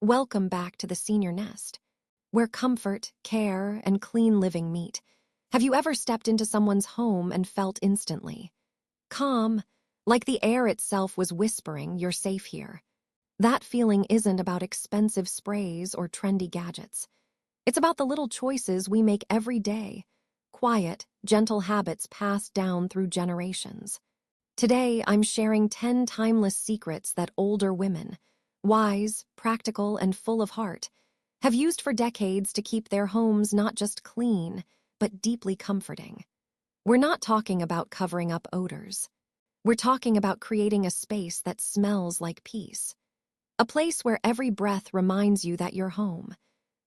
Welcome back to the senior nest, where comfort, care, and clean living meet. Have you ever stepped into someone's home and felt instantly calm, like the air itself was whispering, "You're safe here"? That feeling isn't about expensive sprays or trendy gadgets. It's about the little choices we make every day, quiet, gentle habits passed down through generations. Today, I'm sharing 10 timeless secrets that older women, wise, practical, and full of heart, have used for decades to keep their homes not just clean, but deeply comforting. We're not talking about covering up odors. We're talking about creating a space that smells like peace. A place where every breath reminds you that you're home.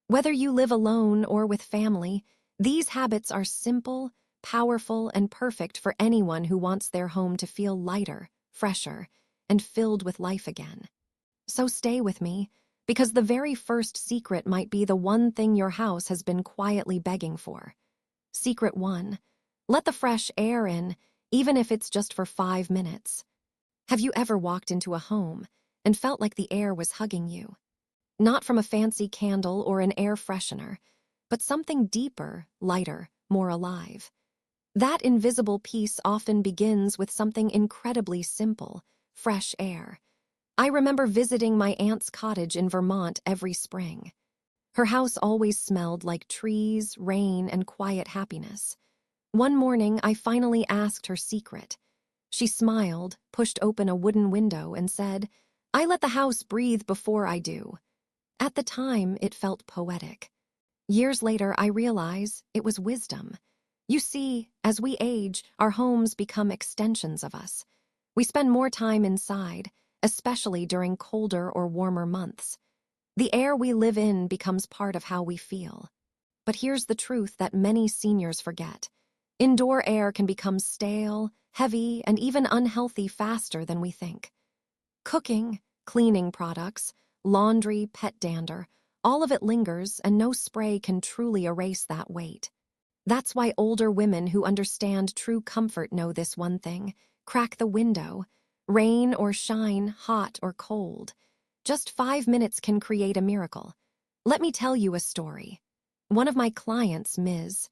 Whether you live alone or with family, these habits are simple, powerful, and perfect for anyone who wants their home to feel lighter, fresher, and filled with life again. So stay with me, because the very first secret might be the one thing your house has been quietly begging for. Secret 1. Let the fresh air in, even if it's just for 5 minutes. Have you ever walked into a home and felt like the air was hugging you? Not from a fancy candle or an air freshener, but something deeper, lighter, more alive. That invisible peace often begins with something incredibly simple: fresh air. I remember visiting my aunt's cottage in Vermont every spring. Her house always smelled like trees, rain, and quiet happiness. One morning, I finally asked her secret. She smiled, pushed open a wooden window, and said, "I let the house breathe before I do." At the time, it felt poetic. Years later, I realize it was wisdom. You see, as we age, our homes become extensions of us. We spend more time inside, especially during colder or warmer months. The air we live in becomes part of how we feel. But here's the truth that many seniors forget. Indoor air can become stale, heavy, and even unhealthy faster than we think. Cooking, cleaning products, laundry, pet dander, all of it lingers, and no spray can truly erase that weight. That's why older women who understand true comfort know this one thing: crack the window. Rain or shine, hot or cold. Just 5 minutes can create a miracle. Let me tell you a story. One of my clients, Ms.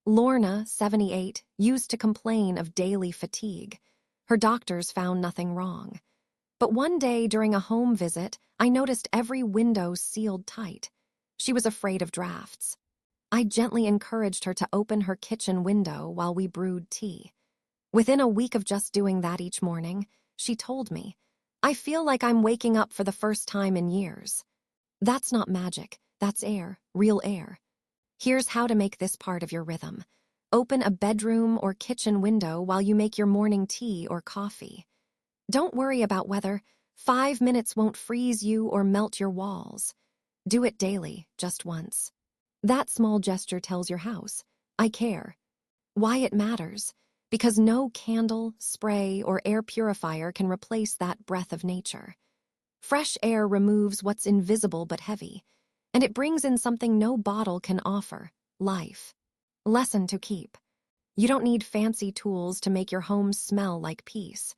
Lorna, 78, used to complain of daily fatigue. Her doctors found nothing wrong. But one day during a home visit, I noticed every window sealed tight. She was afraid of drafts. I gently encouraged her to open her kitchen window while we brewed tea. Within a week of just doing that each morning, she told me, "I feel like I'm waking up for the first time in years." That's not magic. That's air, real air. Here's how to make this part of your rhythm. Open a bedroom or kitchen window while you make your morning tea or coffee. Don't worry about weather. 5 minutes won't freeze you or melt your walls. Do it daily, just once. That small gesture tells your house, "I care." Why it matters? Because no candle, spray, or air purifier can replace that breath of nature. Fresh air removes what's invisible but heavy, and it brings in something no bottle can offer: life. Lesson to keep. You don't need fancy tools to make your home smell like peace.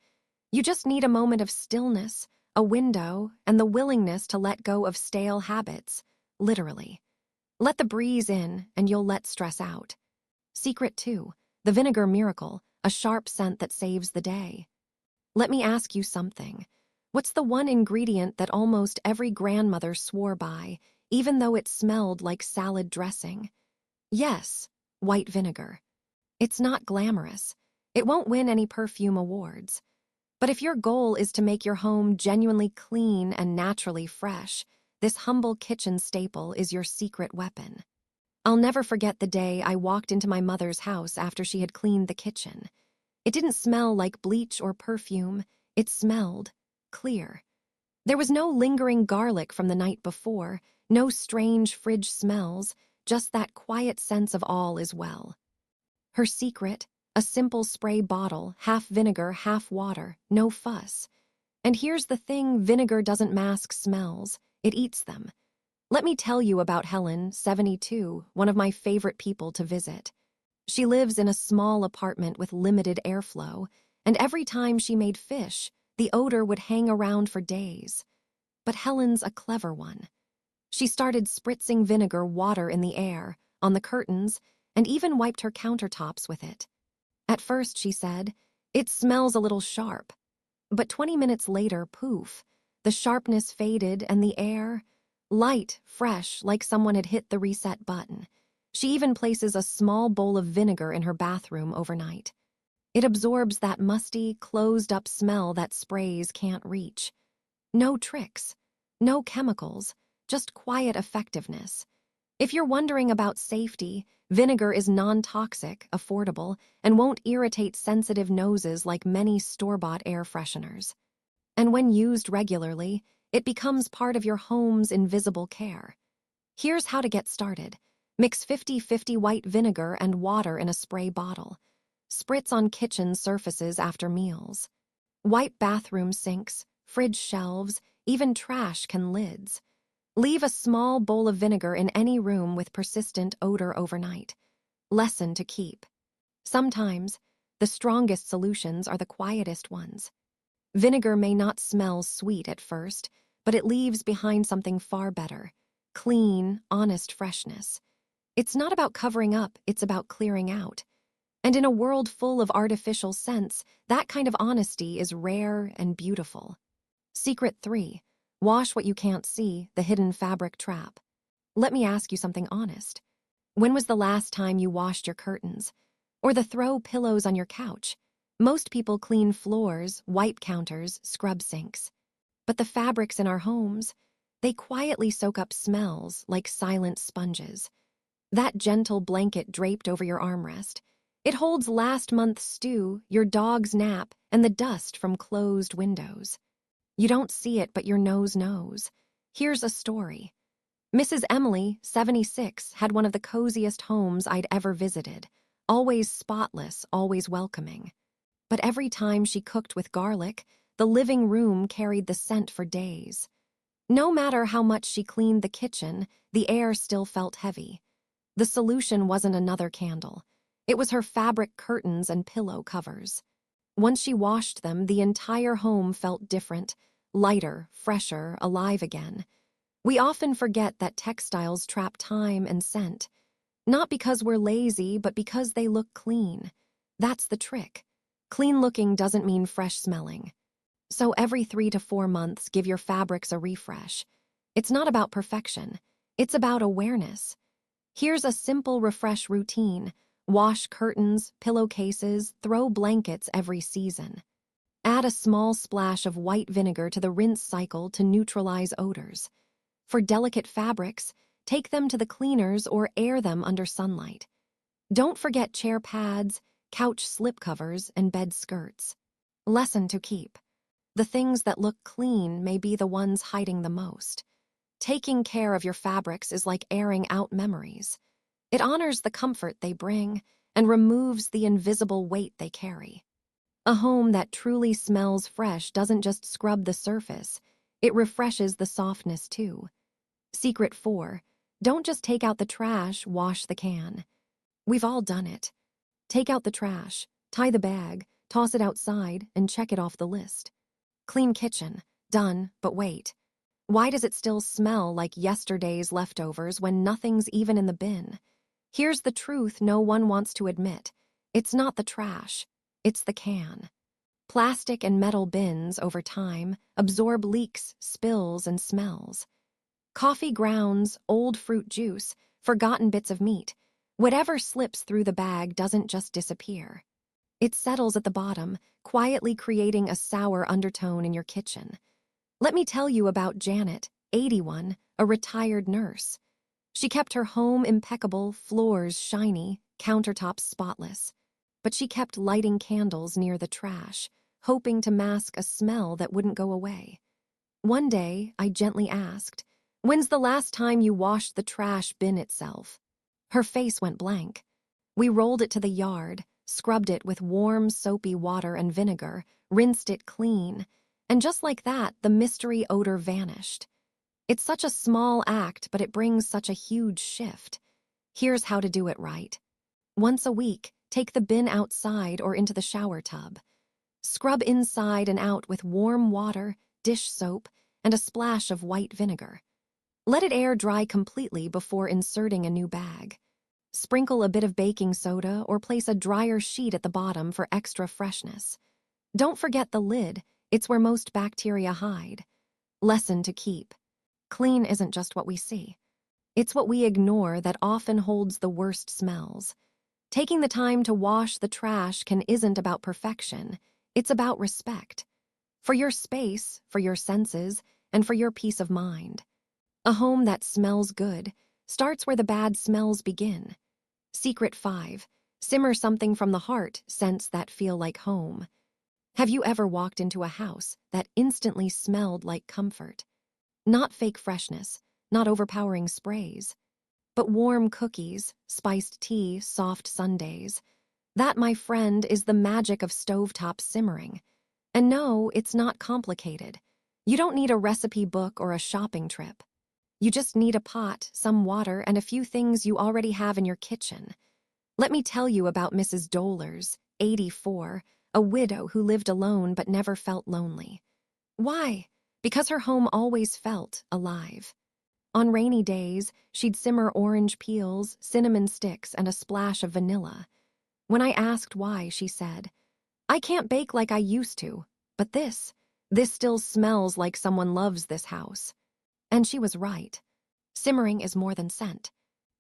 You just need a moment of stillness, a window, and the willingness to let go of stale habits, literally. Let the breeze in, and you'll let stress out. Secret 2. The vinegar miracle, a sharp scent that saves the day. Let me ask you something. What's the one ingredient that almost every grandmother swore by, even though it smelled like salad dressing? Yes, white vinegar. It's not glamorous. It won't win any perfume awards. But if your goal is to make your home genuinely clean and naturally fresh, this humble kitchen staple is your secret weapon. I'll never forget the day I walked into my mother's house after she had cleaned the kitchen. It didn't smell like bleach or perfume. It smelled clear. There was no lingering garlic from the night before, no strange fridge smells, just that quiet sense of all is well. Her secret: a simple spray bottle, half vinegar, half water, no fuss. And here's the thing: vinegar doesn't mask smells, it eats them. Let me tell you about Helen, 72, one of my favorite people to visit. She lives in a small apartment with limited airflow, and every time she made fish, the odor would hang around for days. But Helen's a clever one. She started spritzing vinegar water in the air, on the curtains, and even wiped her countertops with it. At first, she said, "It smells a little sharp." But 20 minutes later, poof, the sharpness faded and the air, light, fresh, like someone had hit the reset button. She even places a small bowl of vinegar in her bathroom overnight. It absorbs that musty, closed-up smell that sprays can't reach. No tricks, no chemicals, just quiet effectiveness. If you're wondering about safety, vinegar is non-toxic, affordable, and won't irritate sensitive noses like many store-bought air fresheners. And when used regularly, it becomes part of your home's invisible care. Here's how to get started. Mix 50-50 white vinegar and water in a spray bottle. Spritz on kitchen surfaces after meals. Wipe bathroom sinks, fridge shelves, even trash can lids. Leave a small bowl of vinegar in any room with persistent odor overnight. Lesson to keep. Sometimes, the strongest solutions are the quietest ones. Vinegar may not smell sweet at first, but it leaves behind something far better. Clean, honest freshness. It's not about covering up, it's about clearing out. And in a world full of artificial scents, that kind of honesty is rare and beautiful. Secret 3. Wash what you can't see, the hidden fabric trap. Let me ask you something honest. When was the last time you washed your curtains? Or the throw pillows on your couch? Most people clean floors, wipe counters, scrub sinks. But the fabrics in our homes, they quietly soak up smells like silent sponges. That gentle blanket draped over your armrest, it holds last month's stew, your dog's nap, and the dust from closed windows. You don't see it, but your nose knows. Here's a story. Mrs. Emily, 76, had one of the coziest homes I'd ever visited. Always spotless, always welcoming. But every time she cooked with garlic, the living room carried the scent for days. No matter how much she cleaned the kitchen, the air still felt heavy. The solution wasn't another candle. It was her fabric curtains and pillow covers. Once she washed them, the entire home felt different, lighter, fresher, alive again. We often forget that textiles trap time and scent. Not because we're lazy, but because they look clean. That's the trick. Clean looking doesn't mean fresh smelling. So every 3 to 4 months, give your fabrics a refresh. It's not about perfection. It's about awareness. Here's a simple refresh routine. Wash curtains, pillowcases, throw blankets every season. Add a small splash of white vinegar to the rinse cycle to neutralize odors. For delicate fabrics, take them to the cleaners or air them under sunlight. Don't forget chair pads, couch slipcovers, and bed skirts. Lesson to keep. The things that look clean may be the ones hiding the most. Taking care of your fabrics is like airing out memories. It honors the comfort they bring and removes the invisible weight they carry. A home that truly smells fresh doesn't just scrub the surface, it refreshes the softness too. Secret 4. Don't just take out the trash, wash the can. We've all done it. Take out the trash, tie the bag, toss it outside, and check it off the list. Clean kitchen. Done, but wait. Why does it still smell like yesterday's leftovers when nothing's even in the bin? Here's the truth no one wants to admit. It's not the trash, it's the can. Plastic and metal bins, over time, absorb leaks, spills, and smells. Coffee grounds, old fruit juice, forgotten bits of meat. Whatever slips through the bag doesn't just disappear. It settles at the bottom, quietly creating a sour undertone in your kitchen. Let me tell you about Janet, 81, a retired nurse. She kept her home impeccable, floors shiny, countertops spotless. But she kept lighting candles near the trash, hoping to mask a smell that wouldn't go away. One day, I gently asked, "When's the last time you washed the trash bin itself?" Her face went blank. We rolled it to the yard, scrubbed it with warm, soapy water and vinegar, rinsed it clean, and just like that, the mystery odor vanished. It's such a small act, but it brings such a huge shift. Here's how to do it right. Once a week, take the bin outside or into the shower tub. Scrub inside and out with warm water, dish soap, and a splash of white vinegar. Let it air dry completely before inserting a new bag. Sprinkle a bit of baking soda or place a drier sheet at the bottom for extra freshness. Don't forget the lid, it's where most bacteria hide. Lesson to keep. Clean isn't just what we see. It's what we ignore that often holds the worst smells. Taking the time to wash the trash isn't about perfection, it's about respect. For your space, for your senses, and for your peace of mind. A home that smells good starts where the bad smells begin. Secret 5. Simmer something from the heart, scents that feel like home. Have you ever walked into a house that instantly smelled like comfort? Not fake freshness, not overpowering sprays, but warm cookies, spiced tea, soft sundaes. That, my friend, is the magic of stovetop simmering. And no, it's not complicated. You don't need a recipe book or a shopping trip. You just need a pot, some water, and a few things you already have in your kitchen. Let me tell you about Mrs. Dollars, 84, a widow who lived alone but never felt lonely. Why? Because her home always felt alive. On rainy days, she'd simmer orange peels, cinnamon sticks, and a splash of vanilla. When I asked why, she said, "I can't bake like I used to, but this still smells like someone loves this house." And she was right. Simmering is more than scent.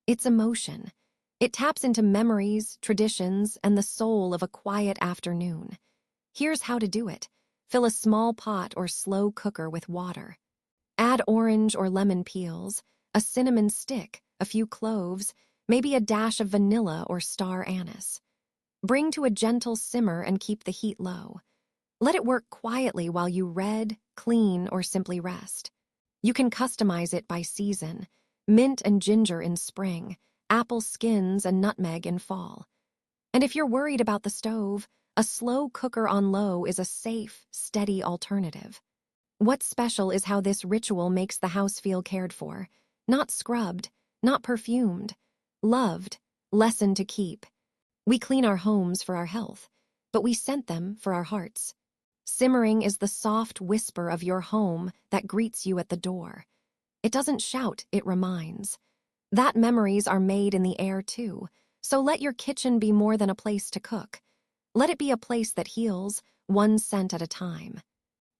It's emotion. It taps into memories, traditions, and the soul of a quiet afternoon. Here's how to do it. Fill a small pot or slow cooker with water. Add orange or lemon peels, a cinnamon stick, a few cloves, maybe a dash of vanilla or star anise. Bring to a gentle simmer and keep the heat low. Let it work quietly while you read, clean, or simply rest. You can customize it by season: mint and ginger in spring, apple skins and nutmeg in fall. And if you're worried about the stove, a slow cooker on low is a safe, steady alternative. What's special is how this ritual makes the house feel cared for, not scrubbed, not perfumed, loved. Lesson to keep. We clean our homes for our health, but we scent them for our hearts. Simmering is the soft whisper of your home that greets you at the door. It doesn't shout, it reminds. That memories are made in the air too, so let your kitchen be more than a place to cook. Let it be a place that heals, one scent at a time.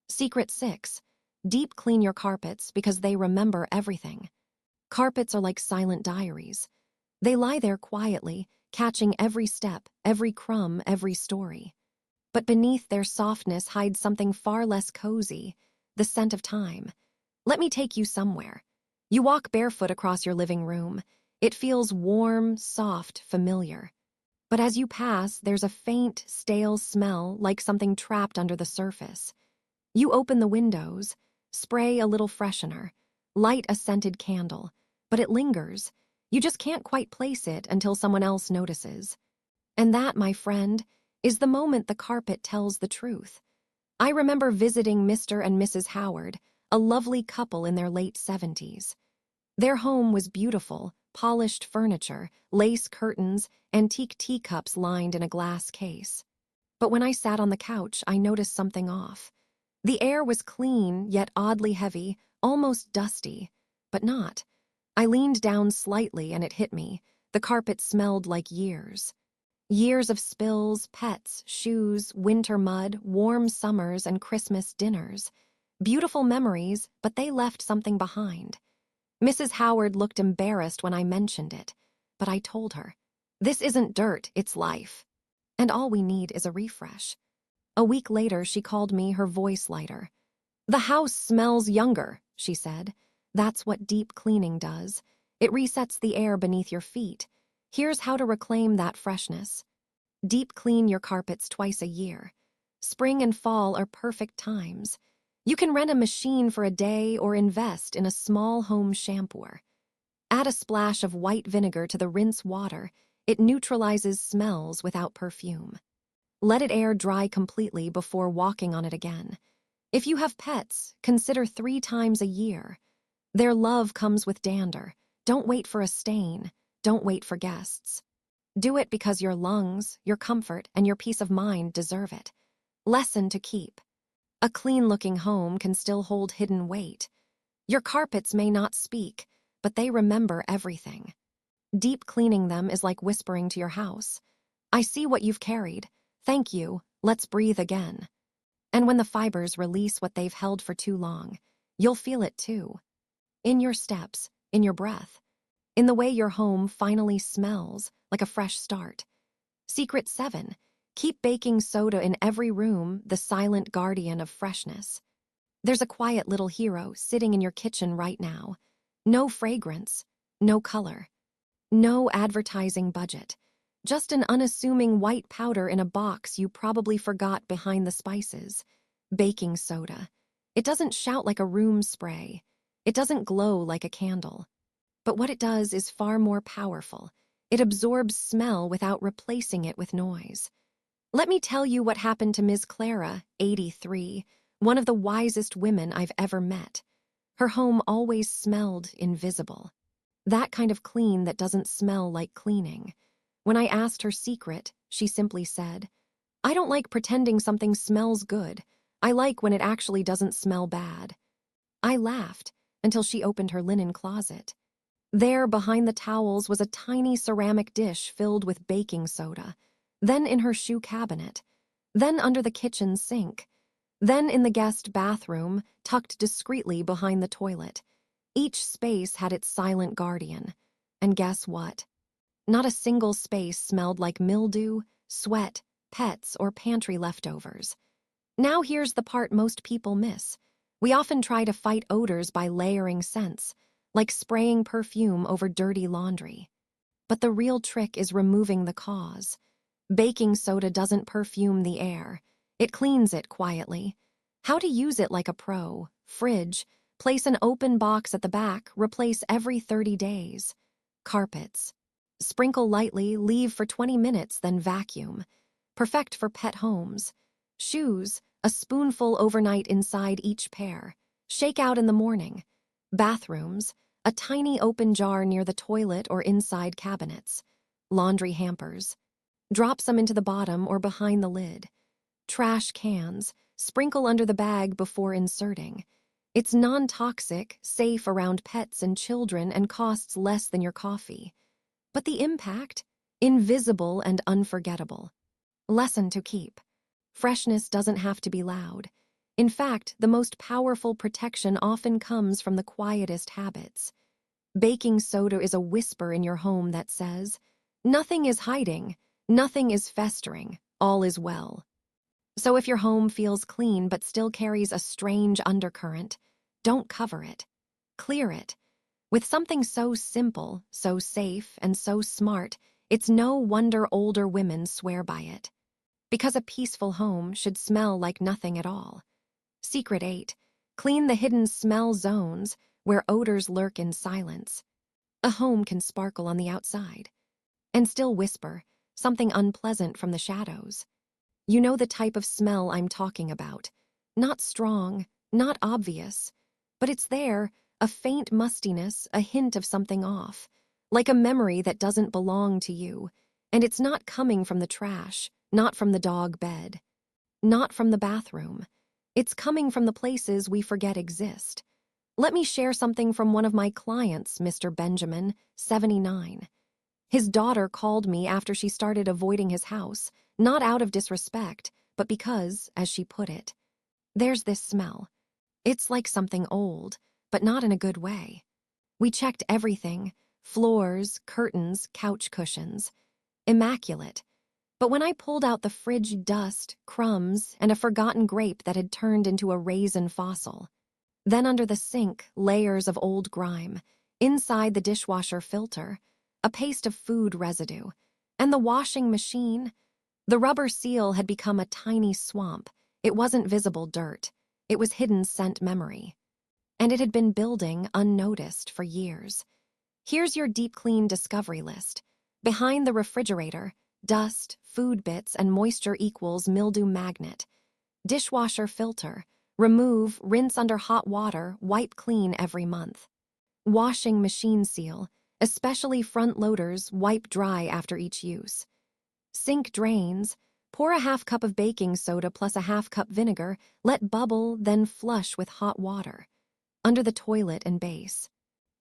Secret 6. Deep clean your carpets because they remember everything. Carpets are like silent diaries. They lie there quietly, catching every step, every crumb, every story. But beneath their softness hides something far less cozy, the scent of time. Let me take you somewhere. You walk barefoot across your living room. It feels warm, soft, familiar. But as you pass, there's a faint, stale smell like something trapped under the surface. You open the windows, spray a little freshener, light a scented candle, but it lingers. You just can't quite place it until someone else notices. And that, my friend, is the moment the carpet tells the truth. I remember visiting Mr. and Mrs. Howard, a lovely couple in their late 70s. Their home was beautiful, polished furniture, lace curtains, antique teacups lined in a glass case. But when I sat on the couch, I noticed something off. The air was clean, yet oddly heavy, almost dusty, but not. I leaned down slightly and it hit me. The carpet smelled like years. Years of spills, pets, shoes, winter mud, warm summers, and Christmas dinners. Beautiful memories, but they left something behind. Mrs. Howard looked embarrassed when I mentioned it, but I told her, "This isn't dirt, it's life. And all we need is a refresh." A week later, she called me, her voice lighter. "The house smells younger," she said. "That's what deep cleaning does. It resets the air beneath your feet. Here's how to reclaim that freshness. Deep clean your carpets twice a year. Spring and fall are perfect times. You can rent a machine for a day or invest in a small home shampooer. Add a splash of white vinegar to the rinse water. It neutralizes smells without perfume. Let it air dry completely before walking on it again. If you have pets, consider 3 times a year. Their love comes with dander. Don't wait for a stain. Don't wait for guests. Do it because your lungs, your comfort, and your peace of mind deserve it. Lesson to keep. A clean-looking home can still hold hidden weight. Your carpets may not speak, but they remember everything. Deep cleaning them is like whispering to your house, I see what you've carried. Thank you. Let's breathe again. And when the fibers release what they've held for too long, you'll feel it too. In your steps, in your breath, in the way your home finally smells like a fresh start. Secret 7. Keep baking soda in every room, the silent guardian of freshness. There's a quiet little hero sitting in your kitchen right now. No fragrance, no color, no advertising budget. Just an unassuming white powder in a box you probably forgot behind the spices. Baking soda. It doesn't shout like a room spray. It doesn't glow like a candle. But what it does is far more powerful. It absorbs smell without replacing it with noise. Let me tell you what happened to Ms. Clara, 83, one of the wisest women I've ever met. Her home always smelled invisible. That kind of clean that doesn't smell like cleaning. When I asked her secret, she simply said, I don't like pretending something smells good. I like when it actually doesn't smell bad. I laughed until she opened her linen closet. There, behind the towels, was a tiny ceramic dish filled with baking soda. Then in her shoe cabinet. Then under the kitchen sink. Then in the guest bathroom, tucked discreetly behind the toilet. Each space had its silent guardian. And guess what? Not a single space smelled like mildew, sweat, pets, or pantry leftovers. Now here's the part most people miss. We often try to fight odors by layering scents, like spraying perfume over dirty laundry. But the real trick is removing the cause. Baking soda doesn't perfume the air. It cleans it quietly. How to use it like a pro. Fridge. Place an open box at the back. Replace every 30 days. Carpets. Sprinkle lightly, leave for 20 minutes, then vacuum. Perfect for pet homes. Shoes. A spoonful overnight inside each pair. Shake out in the morning. Bathrooms. A tiny open jar near the toilet or inside cabinets. Laundry hampers. Drop some into the bottom or behind the lid. Trash cans. Sprinkle under the bag before inserting. It's non-toxic, safe around pets and children, and costs less than your coffee. But the impact? Invisible and unforgettable. Lesson to keep. Freshness doesn't have to be loud. In fact, the most powerful protection often comes from the quietest habits. Baking soda is a whisper in your home that says, nothing is hiding, nothing is festering, all is well. So if your home feels clean but still carries a strange undercurrent, don't cover it. Clear it. With something so simple, so safe, and so smart, it's no wonder older women swear by it. Because a peaceful home should smell like nothing at all. Secret 8. Clean the hidden smell zones where odors lurk in silence. A home can sparkle on the outside and still whisper something unpleasant from the shadows. You know the type of smell I'm talking about. Not strong, not obvious, but it's there, a faint mustiness, a hint of something off, like a memory that doesn't belong to you, and it's not coming from the trash, not from the dog bed, not from the bathroom. It's coming from the places we forget exist. Let me share something from one of my clients, Mr. Benjamin, 79. His daughter called me after she started avoiding his house, not out of disrespect, but because, as she put it, there's this smell. It's like something old, but not in a good way. We checked everything, floors, curtains, couch cushions. Immaculate. But when I pulled out the fridge dust, crumbs, and a forgotten grape that had turned into a raisin fossil. Then under the sink, layers of old grime. Inside the dishwasher filter, a paste of food residue. And the washing machine. The rubber seal had become a tiny swamp. It wasn't visible dirt. It was hidden scent memory. And it had been building unnoticed for years. Here's your deep clean discovery list. Behind the refrigerator, dust, food bits, and moisture equals mildew magnet. Dishwasher filter. Remove, rinse under hot water, wipe clean every month. Washing machine seal. Especially front loaders, wipe dry after each use. Sink drains. Pour a half cup of baking soda plus a half cup vinegar, let bubble, then flush with hot water. under the toilet and base.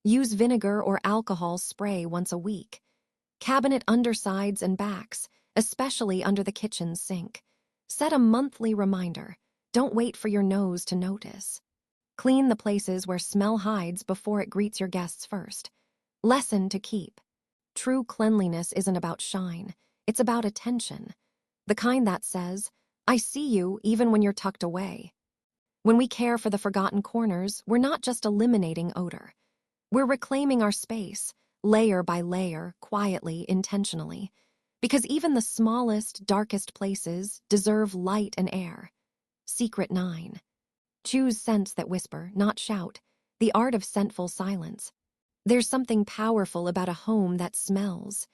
Use vinegar or alcohol spray once a week. Cabinet undersides and backs, especially under the kitchen sink. Set a monthly reminder. Don't wait for your nose to notice. Clean the places where smell hides before it greets your guests first. Lesson to keep. True cleanliness isn't about shine. It's about attention. The kind that says, I see you even when you're tucked away. When we care for the forgotten corners, we're not just eliminating odor. We're reclaiming our space, layer by layer, quietly, intentionally. Because even the smallest, darkest places deserve light and air. Secret 9. Choose scents that whisper, not shout. The art of scentful silence. There's something powerful about a home that smells.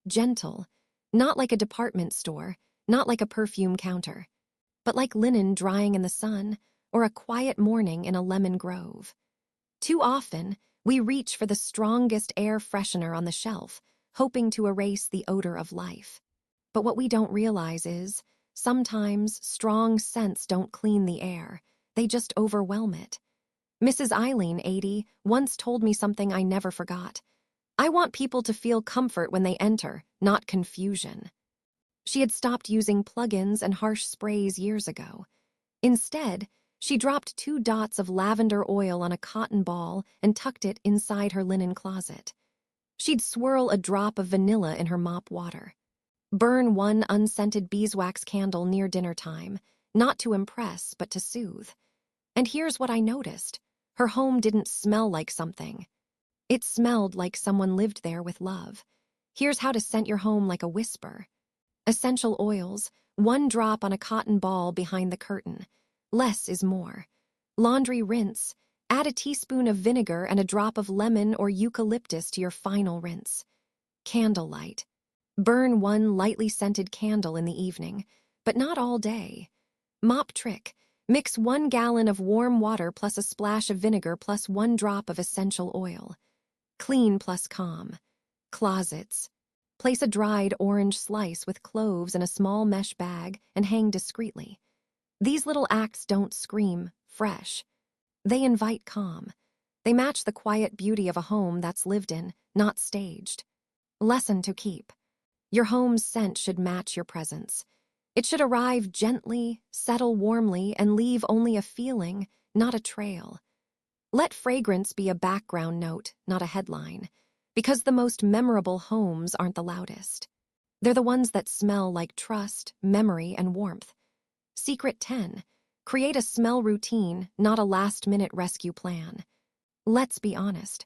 Gentle. Not like a department store, not like a perfume counter, but like linen drying in the sun or a quiet morning in a lemon grove. Too often, we reach for the strongest air freshener on the shelf, hoping to erase the odor of life. But what we don't realize is, sometimes strong scents don't clean the air, they just overwhelm it. Mrs. Eileen, 80, once told me something I never forgot. I want people to feel comfort when they enter, not confusion. She had stopped using plug-ins and harsh sprays years ago. Instead, she dropped 2 dots of lavender oil on a cotton ball and tucked it inside her linen closet. She'd swirl a drop of vanilla in her mop water. Burn 1 unscented beeswax candle near dinner time, not to impress, but to soothe. And here's what I noticed. Her home didn't smell like something. It smelled like someone lived there with love. Here's how to scent your home like a whisper. Essential oils, 1 drop on a cotton ball behind the curtain. Less is more. Laundry rinse. Add a teaspoon of vinegar and a drop of lemon or eucalyptus to your final rinse. Candlelight. Burn 1 lightly scented candle in the evening, but not all day. Mop trick. Mix 1 gallon of warm water plus a splash of vinegar plus 1 drop of essential oil. Clean plus calm. Closets. Place a dried orange slice with cloves in a small mesh bag and hang discreetly. These little acts don't scream fresh. They invite calm. They match the quiet beauty of a home that's lived in, not staged. Lesson to keep. Your home's scent should match your presence. It should arrive gently, settle warmly, and leave only a feeling, not a trail. Let fragrance be a background note, not a headline, because the most memorable homes aren't the loudest. They're the ones that smell like trust, memory, and warmth. Secret 10. Create a smell routine, not a last-minute rescue plan. Let's be honest.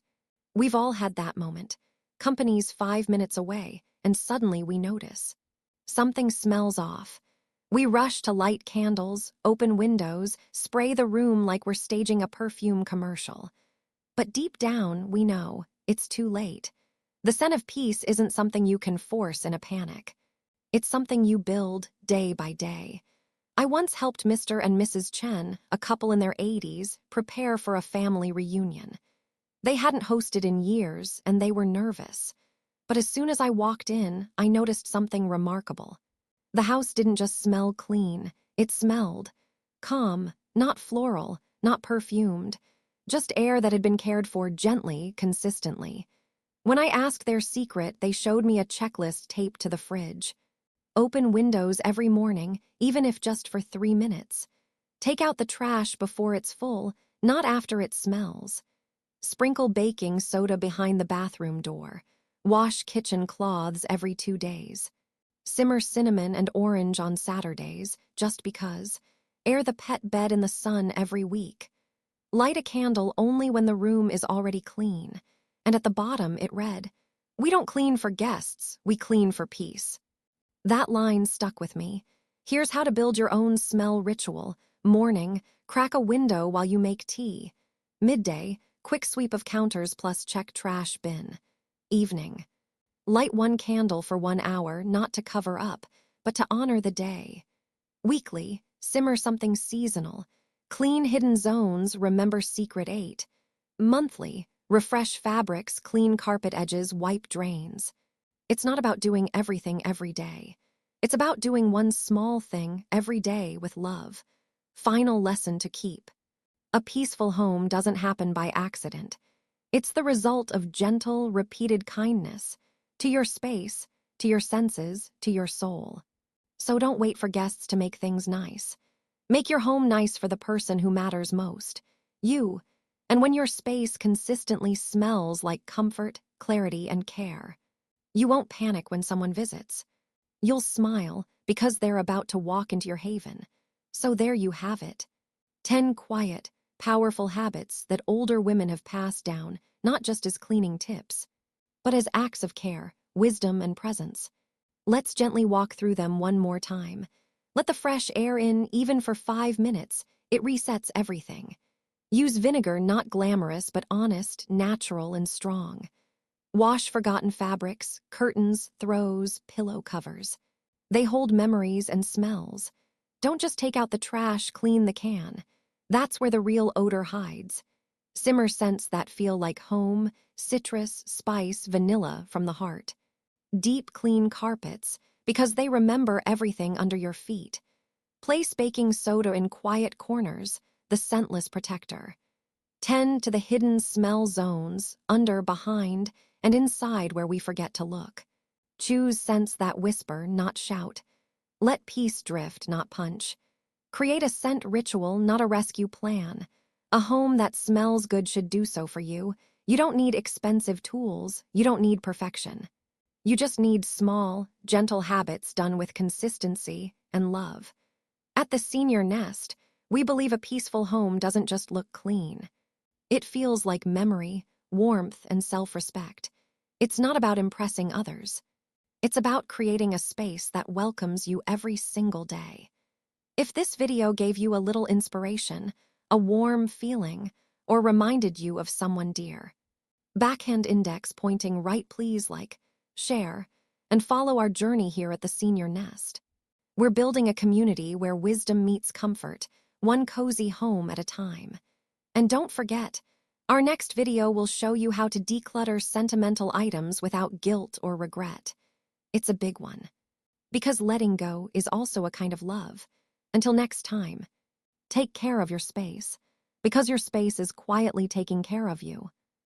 We've all had that moment. Company's 5 minutes away, and suddenly we notice. Something smells off. We rush to light candles, open windows, spray the room like we're staging a perfume commercial. But deep down, we know it's too late. The scent of peace isn't something you can force in a panic. It's something you build day by day. I once helped Mr. and Mrs. Chen, a couple in their 80s, prepare for a family reunion. They hadn't hosted in years, and they were nervous. But as soon as I walked in, I noticed something remarkable. The house didn't just smell clean, it smelled calm, not floral, not perfumed, just air that had been cared for gently, consistently. When I asked their secret, they showed me a checklist taped to the fridge. Open windows every morning, even if just for 3 minutes. Take out the trash before it's full, not after it smells. Sprinkle baking soda behind the bathroom door. Wash kitchen cloths every 2 days. Simmer cinnamon and orange on Saturdays, just because. Air the pet bed in the sun every week. Light a candle only when the room is already clean. And at the bottom it read, "We don't clean for guests, we clean for peace." That line stuck with me. Here's how to build your own smell ritual. Morning, crack a window while you make tea. Midday, quick sweep of counters plus check trash bin. Evening, light 1 candle for 1 hour, not to cover up, but to honor the day. Weekly, simmer something seasonal. Clean hidden zones, remember secret 8. Monthly, refresh fabrics, clean carpet edges, wipe drains. It's not about doing everything every day. It's about doing one small thing every day with love. Final lesson to keep. A peaceful home doesn't happen by accident. It's the result of gentle, repeated kindness to your space, to your senses, to your soul. So don't wait for guests to make things nice. Make your home nice for the person who matters most, you. And when your space consistently smells like comfort, clarity, and care, you won't panic when someone visits. You'll smile because they're about to walk into your haven. So there you have it. 10 quiet, powerful habits that older women have passed down, not just as cleaning tips, but as acts of care, wisdom, and presence. Let's gently walk through them one more time. Let the fresh air in even for 5 minutes. It resets everything. Use vinegar, not glamorous, but honest, natural, and strong. Wash forgotten fabrics, curtains, throws, pillow covers. They hold memories and smells. Don't just take out the trash, clean the can. That's where the real odor hides. Simmer scents that feel like home, citrus, spice, vanilla from the heart. Deep clean carpets, because they remember everything under your feet. Place baking soda in quiet corners, the scentless protector. Tend to the hidden smell zones, under, behind, and inside where we forget to look. Choose scents that whisper, not shout. Let peace drift, not punch. Create a scent ritual, not a rescue plan. A home that smells good should do so for you. You don't need expensive tools. You don't need perfection. You just need small, gentle habits done with consistency and love. At the Senior Nest, we believe a peaceful home doesn't just look clean. It feels like memory, warmth, and self-respect. It's not about impressing others. It's about creating a space that welcomes you every single day. If this video gave you a little inspiration, a warm feeling, or reminded you of someone dear, backhand index pointing right, please like, share, and follow our journey here at the Senior Nest. We're building a community where wisdom meets comfort, one cozy home at a time. And don't forget, our next video will show you how to declutter sentimental items without guilt or regret. It's a big one. Because letting go is also a kind of love. Until next time, take care of your space, because your space is quietly taking care of you.